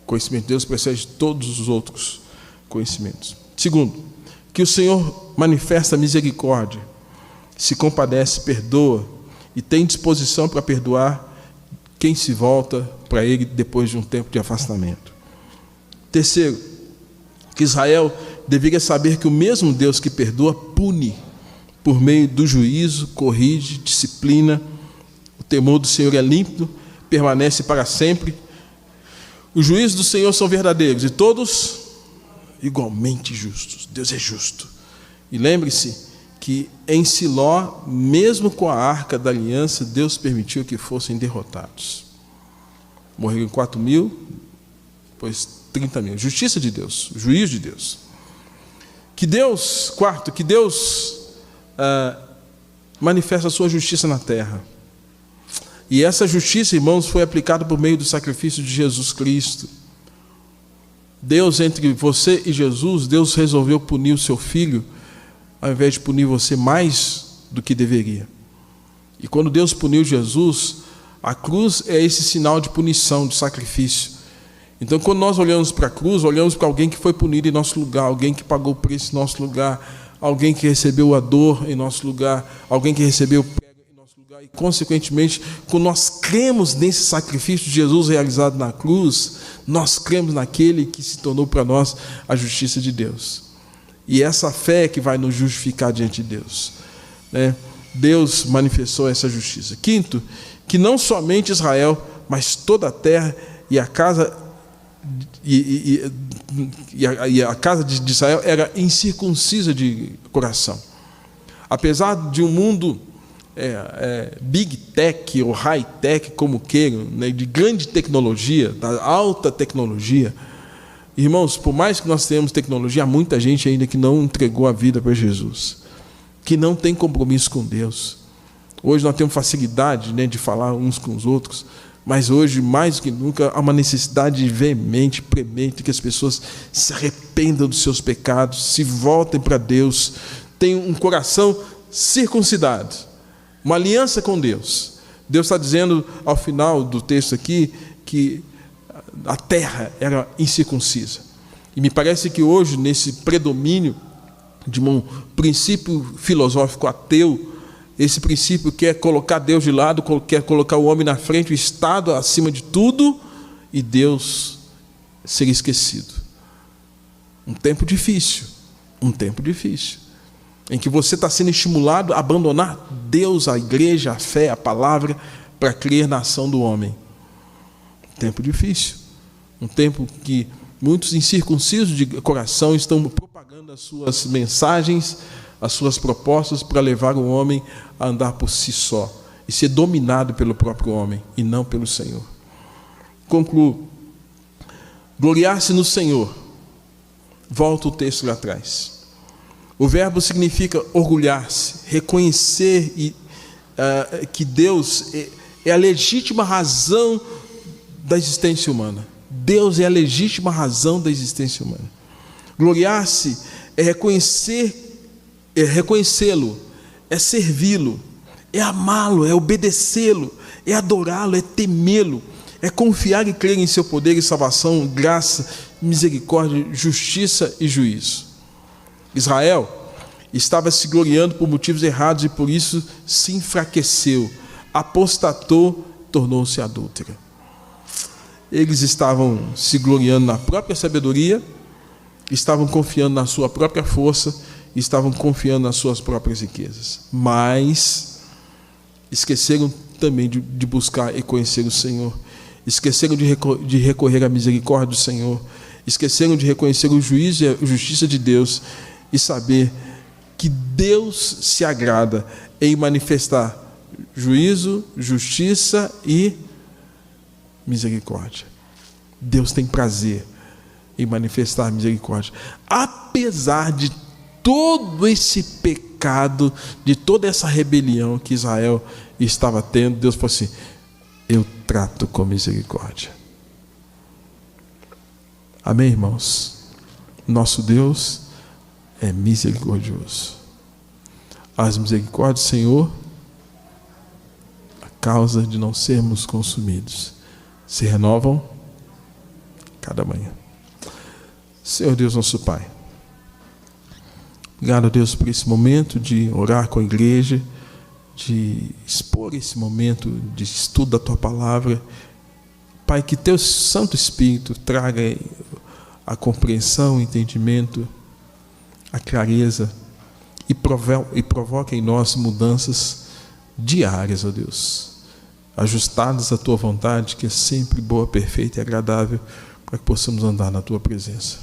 [SPEAKER 2] O conhecimento de Deus precede todos os outros conhecimentos. Segundo, que o Senhor manifesta misericórdia, se compadece, perdoa e tem disposição para perdoar quem se volta para Ele depois de um tempo de afastamento. Terceiro, que Israel deveria saber que o mesmo Deus que perdoa, pune por meio do juízo, corrige, disciplina. O temor do Senhor é límpido, permanece para sempre. Os juízos do Senhor são verdadeiros e todos igualmente justos. Deus é justo. E lembre-se que em Siló, mesmo com a arca da aliança, Deus permitiu que fossem derrotados. Morreram 4.000, depois 30.000. Justiça de Deus, juízo de Deus. Quarto, que Deus manifesta a sua justiça na terra. E essa justiça, irmãos, foi aplicada por meio do sacrifício de Jesus Cristo. Deus, entre você e Jesus, Deus resolveu punir o seu filho, ao invés de punir você mais do que deveria. E quando Deus puniu Jesus, a cruz é esse sinal de punição, de sacrifício. Então, quando nós olhamos para a cruz, olhamos para alguém que foi punido em nosso lugar, alguém que pagou o preço em nosso lugar, alguém que recebeu a dor em nosso lugar, alguém que recebeu o prego em nosso lugar. E, consequentemente, quando nós cremos nesse sacrifício de Jesus realizado na cruz, nós cremos naquele que se tornou para nós a justiça de Deus. E essa fé é que vai nos justificar diante de Deus, né? Deus manifestou essa justiça. Quinto, que não somente Israel, mas toda a terra e a casa a casa de Israel era incircuncisa de coração. Apesar de um mundo big tech ou high tech, como queiram, né, de grande tecnologia, da alta tecnologia, irmãos, por mais que nós tenhamos tecnologia, há muita gente ainda que não entregou a vida para Jesus, que não tem compromisso com Deus. Hoje nós temos facilidade, né, de falar uns com os outros, mas hoje, mais do que nunca, há uma necessidade veemente, premente, que as pessoas se arrependam dos seus pecados, se voltem para Deus, tenham um coração circuncidado, uma aliança com Deus. Deus está dizendo, ao final do texto aqui, que a terra era incircuncisa. E me parece que hoje, nesse predomínio de um princípio filosófico ateu, esse princípio quer colocar Deus de lado, quer colocar o homem na frente, o Estado acima de tudo, e Deus ser esquecido. Um tempo difícil, em que você está sendo estimulado a abandonar Deus, a igreja, a fé, a palavra, para crer na ação do homem. Um tempo difícil, um tempo que muitos incircuncisos de coração estão propagando as suas mensagens, as suas propostas para levar o homem a andar por si só e ser dominado pelo próprio homem e não pelo Senhor. Concluo. Gloriar-se no Senhor. Volta o texto lá atrás. O verbo significa orgulhar-se, reconhecer que Deus é a legítima razão da existência humana. Deus é a legítima razão da existência humana. Gloriar-se é reconhecê-lo, é servi-lo, é amá-lo, é obedecê-lo, é adorá-lo, é temê-lo, é confiar e crer em seu poder e salvação, graça, misericórdia, justiça e juízo. Israel estava se gloriando por motivos errados e por isso se enfraqueceu, apostatou, tornou-se adúltera. Eles estavam se gloriando na própria sabedoria, estavam confiando na sua própria força, estavam confiando nas suas próprias riquezas, mas esqueceram também de buscar e conhecer o Senhor, esqueceram de recorrer à misericórdia do Senhor, esqueceram de reconhecer o juízo e a justiça de Deus e saber que Deus se agrada em manifestar juízo, justiça e misericórdia. Deus tem prazer em manifestar misericórdia, apesar de todo esse pecado, de toda essa rebelião que Israel estava tendo. Deus falou assim: eu trato com misericórdia. Amém, irmãos? Nosso Deus é misericordioso. As misericórdias do Senhor, a causa de não sermos consumidos, se renovam cada manhã. Senhor Deus, nosso Pai, obrigado, Deus, por esse momento de orar com a igreja, de expor esse momento de estudo da Tua Palavra. Pai, que Teu Santo Espírito traga a compreensão, o entendimento, a clareza e provoque em nós mudanças diárias, ó Deus, ajustadas à Tua vontade, que é sempre boa, perfeita e agradável, para que possamos andar na Tua presença.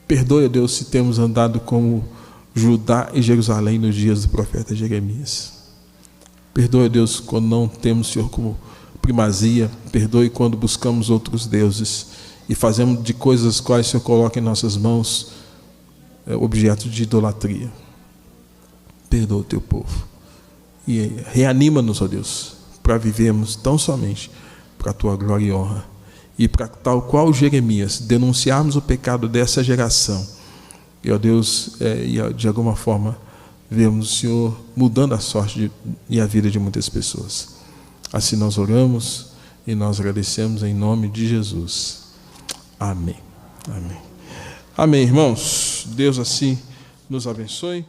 [SPEAKER 2] Perdoe, ó Deus, se temos andado como Judá e Jerusalém nos dias do profeta Jeremias. Perdoe, Deus, quando não temos o Senhor como primazia. Perdoe quando buscamos outros deuses e fazemos de coisas as quais o Senhor coloca em nossas mãos objeto de idolatria. Perdoa o Teu povo e reanima-nos, ó Deus, para vivermos tão somente para a Tua glória e honra, e para tal qual Jeremias, denunciarmos o pecado dessa geração. E, ó Deus, de alguma forma, vemos o Senhor mudando a sorte e a vida de muitas pessoas. Assim nós oramos e nós agradecemos em nome de Jesus. Amém. Amém. Amém, irmãos. Deus assim nos abençoe.